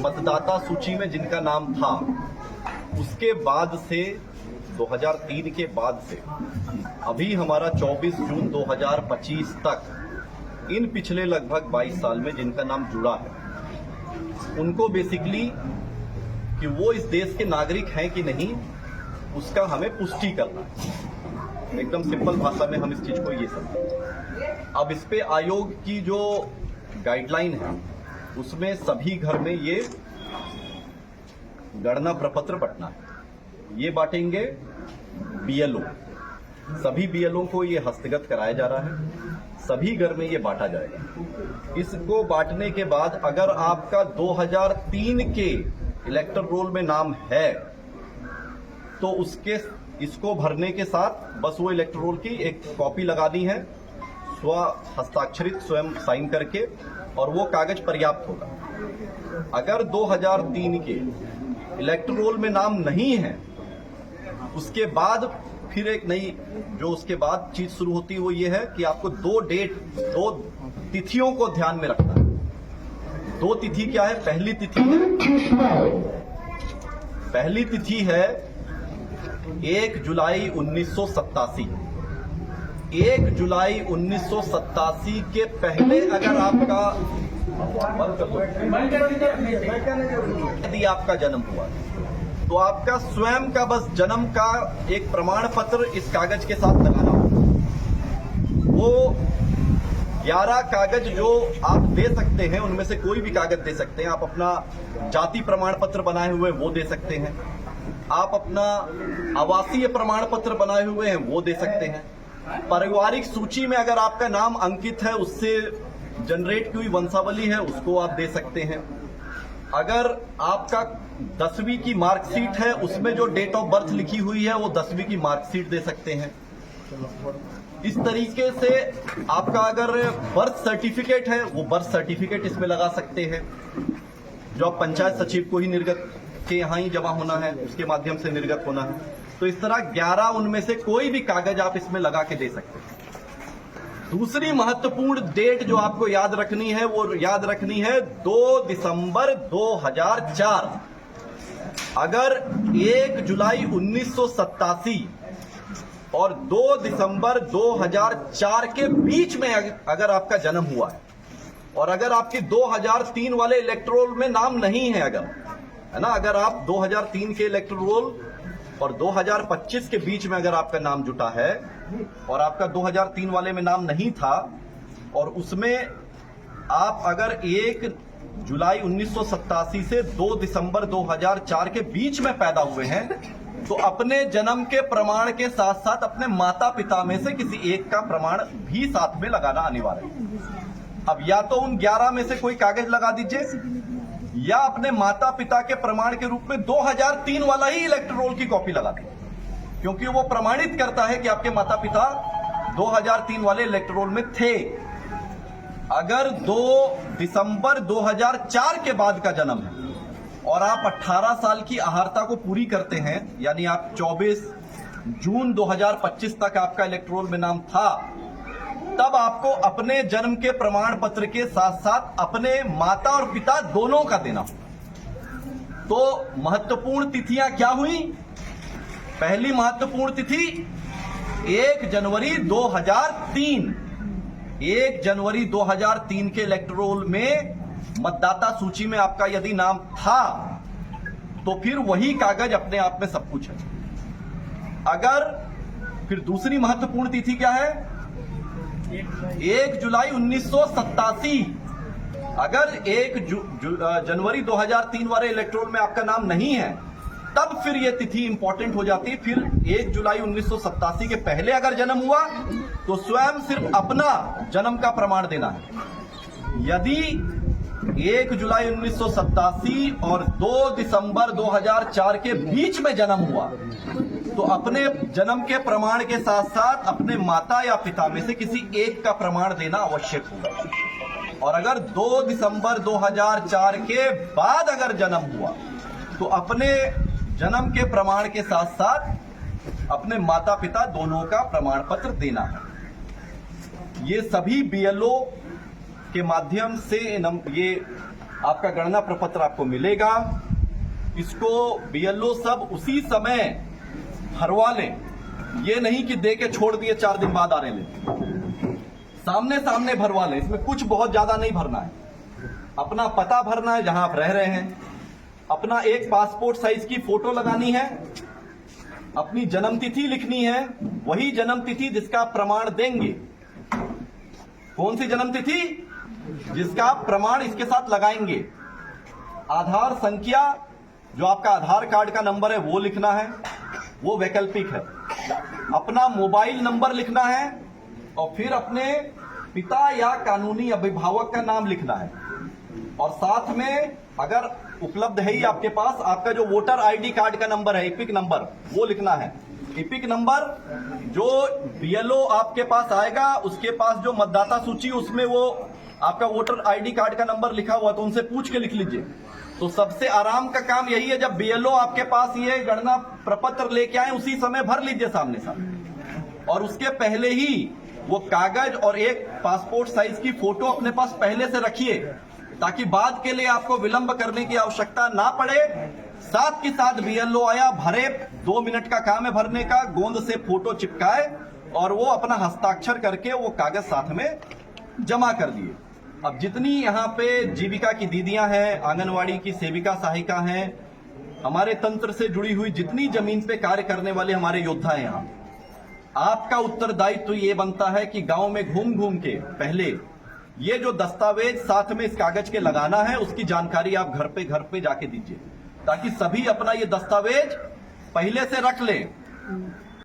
मतदाता सूची में जिनका नाम था, उसके बाद से 2003 के बाद से अभी हमारा 24 जून 2025 तक इन पिछले लगभग 22 साल में जिनका नाम जुड़ा है, उनको बेसिकली कि वो इस देश के नागरिक हैं कि नहीं, उसका हमें पुष्टि करना है। एकदम सिंपल भाषा में हम इस चीज को ये समझें। अब इस पे आयोग की जो गाइडलाइन है, उसमें सभी घर में ये गणना प्रपत्र बंटना है। ये बांटेंगे बीएलओ, सभी बीएलओ को ये हस्तगत कराया जा रहा है, सभी घर में ये बांटा जाएगा। इसको बांटने के बाद अगर आपका 2003 के इलेक्टर रोल में नाम है तो इसको भरने के साथ बस वो इलेक्टर रोल की एक कॉपी लगानी है, स्व हस्ताक्षरित स्वयं साइन करके, और वो कागज पर्याप्त होगा। अगर 2003 के इलेक्टर रोल में नाम नहीं है, उसके बाद फिर एक नई जो उसके बाद चीज शुरू होती है वो ये है कि आपको दो तिथियों को ध्यान में रखना है। दो तिथि क्या है? पहली तिथि है 1 जुलाई 1987। 1 जुलाई 1987 के पहले अगर आपका यदि आपका जन्म हुआ तो आपका स्वयं का बस जन्म का एक प्रमाण पत्र इस कागज के साथ लगाना होगा। वो 11 कागज जो आप दे सकते हैं, उनमें से कोई भी कागज दे सकते हैं। आप अपना जाति प्रमाण पत्र बनाए हुए वो दे सकते हैं, आप अपना आवासीय प्रमाण पत्र बनाए हुए हैं वो दे सकते हैं, पारिवारिक सूची में अगर आपका नाम अंकित है, उससे जनरेट की हुई वंशावली है, उसको आप दे सकते हैं। अगर आपका 10वीं की मार्कशीट है, उसमें जो डेट ऑफ बर्थ लिखी हुई है वो 10वीं की मार्कशीट दे सकते हैं। इस तरीके से आपका अगर बर्थ सर्टिफिकेट है, वो बर्थ सर्टिफिकेट इसमें लगा सकते हैं, जो आप पंचायत सचिव को ही निर्गत के यहाँ ही जमा होना है, उसके माध्यम से निर्गत होना है। तो इस तरह 11 उनमें से कोई भी कागज आप इसमें लगा के दे सकते हैं। दूसरी महत्वपूर्ण डेट जो आपको याद रखनी है, वो याद रखनी है 2 दिसंबर 2004। अगर 1 जुलाई 1987 और 2 दिसंबर 2004 के बीच में अगर आपका जन्म हुआ है, और अगर आपके 2003 वाले इलेक्टोरल में नाम नहीं है, अगर है ना, अगर आप 2003 के इलेक्टोरल और 2025 के बीच में अगर आपका नाम जुटा है और आपका 2003 वाले में नाम नहीं था, और उसमें आप अगर 1 जुलाई 1987 से 2 दिसंबर 2004 के बीच में पैदा हुए हैं, तो अपने जन्म के प्रमाण के साथ साथ अपने माता पिता में से किसी एक का प्रमाण भी साथ में लगाना अनिवार्य है। अब या तो उन 11 में से कोई कागज लगा दीजिए, या अपने माता पिता के प्रमाण के रूप में 2003 वाला ही इलेक्टर रोल की कॉपी लगा दीजिए, क्योंकि वो प्रमाणित करता है कि आपके माता पिता 2003 वाले इलेक्टर रोल में थे। अगर 2 दिसंबर 2004 के बाद का जन्म है और आप 18 साल की अहार्ता को पूरी करते हैं, यानी आप 24 जून 2025 तक आपका इलेक्टोरल में नाम था, तब आपको अपने जन्म के प्रमाण पत्र के साथ साथ अपने माता और पिता दोनों का देना होगा। तो महत्वपूर्ण तिथियां क्या हुई? पहली महत्वपूर्ण तिथि 1 जनवरी 2003। 1 जनवरी 2003 के इलेक्टोरल में मतदाता सूची में आपका यदि नाम था, तो फिर वही कागज अपने आप में सब कुछ है। अगर फिर दूसरी महत्वपूर्ण तिथि क्या है? 1 जुलाई 1987। अगर 1 जनवरी 2003 वाले इलेक्टोरल में आपका नाम नहीं है, तब फिर यह तिथि इंपॉर्टेंट हो जाती है। फिर 1 जुलाई 1987 के पहले अगर जन्म हुआ तो स्वयं सिर्फ अपना जन्म का प्रमाण देना है। यदि 1 जुलाई 1987 और 2 दिसंबर 2004 के बीच में जन्म हुआ, तो अपने जन्म के प्रमाण के साथ साथ अपने माता या पिता में से किसी एक का प्रमाण देना आवश्यक होगा। और अगर 2 दिसंबर 2004 के बाद अगर जन्म हुआ, तो अपने जन्म के प्रमाण के साथ साथ अपने माता पिता दोनों का प्रमाण पत्र देना है। ये सभी बीएलओ के माध्यम से ये आपका गणना प्रपत्र आपको मिलेगा। इसको बीएलओ सब उसी समय भरवा लें, ये नहीं कि दे के छोड़ दिए 4 दिन बाद आ रहे लें, सामने सामने भरवा लें। इसमें कुछ बहुत ज्यादा नहीं भरना है, अपना पता भरना है जहां आप रह रहे हैं, अपना एक पासपोर्ट साइज की फोटो लगानी है, अपनी जन्म तिथि लिखनी है, वही जन्म तिथि जिसका आप प्रमाण देंगे। कौन सी जन्म तिथि? जिसका आप प्रमाण इसके साथ लगाएंगे। आधार संख्या, जो आपका आधार कार्ड का नंबर है वो लिखना है, वो वैकल्पिक है। अपना मोबाइल नंबर लिखना है और फिर अपने पिता या कानूनी अभिभावक का नाम लिखना है, और साथ में अगर उपलब्ध है ही आपके पास, आपका जो वोटर आईडी कार्ड का नंबर है, इपिक नंबर, वो लिखना है। इपिक नंबर जो बीएलओ आपके पास आएगा, उसके पास जो मतदाता सूची उसमें वो आपका वोटर आईडी कार्ड का नंबर लिखा हुआ, तो उनसे पूछ के लिख लीजिए। तो सबसे आराम का काम यही है, जब बीएलओ आपके पास ये गणना प्रपत्र लेके आए उसी समय भर लीजिए सामने सामने, और उसके पहले ही वो कागज और एक पासपोर्ट साइज की फोटो अपने पास पहले से रखिए, ताकि बाद के लिए आपको विलंब करने की आवश्यकता ना पड़े। साथ के साथ बीएलओ आया, भरे, 2 मिनट का काम है भरने का, गोंद से फोटो चिपकाए और वो अपना हस्ताक्षर करके वो कागज साथ में जमा कर दिए। अब जितनी यहाँ पे जीविका की दीदियां हैं, आंगनवाड़ी की सेविका सहायिका हैं, हमारे तंत्र से जुड़ी हुई जितनी जमीन पे कार्य करने वाले हमारे योद्धा हैं, यहाँ आपका उत्तरदायित्व तो ये बनता है कि गांव में घूम घूम के पहले ये जो दस्तावेज साथ में इस कागज के लगाना है, उसकी जानकारी आप घर पे जाके दीजिए, ताकि सभी अपना ये दस्तावेज पहले से रख लें।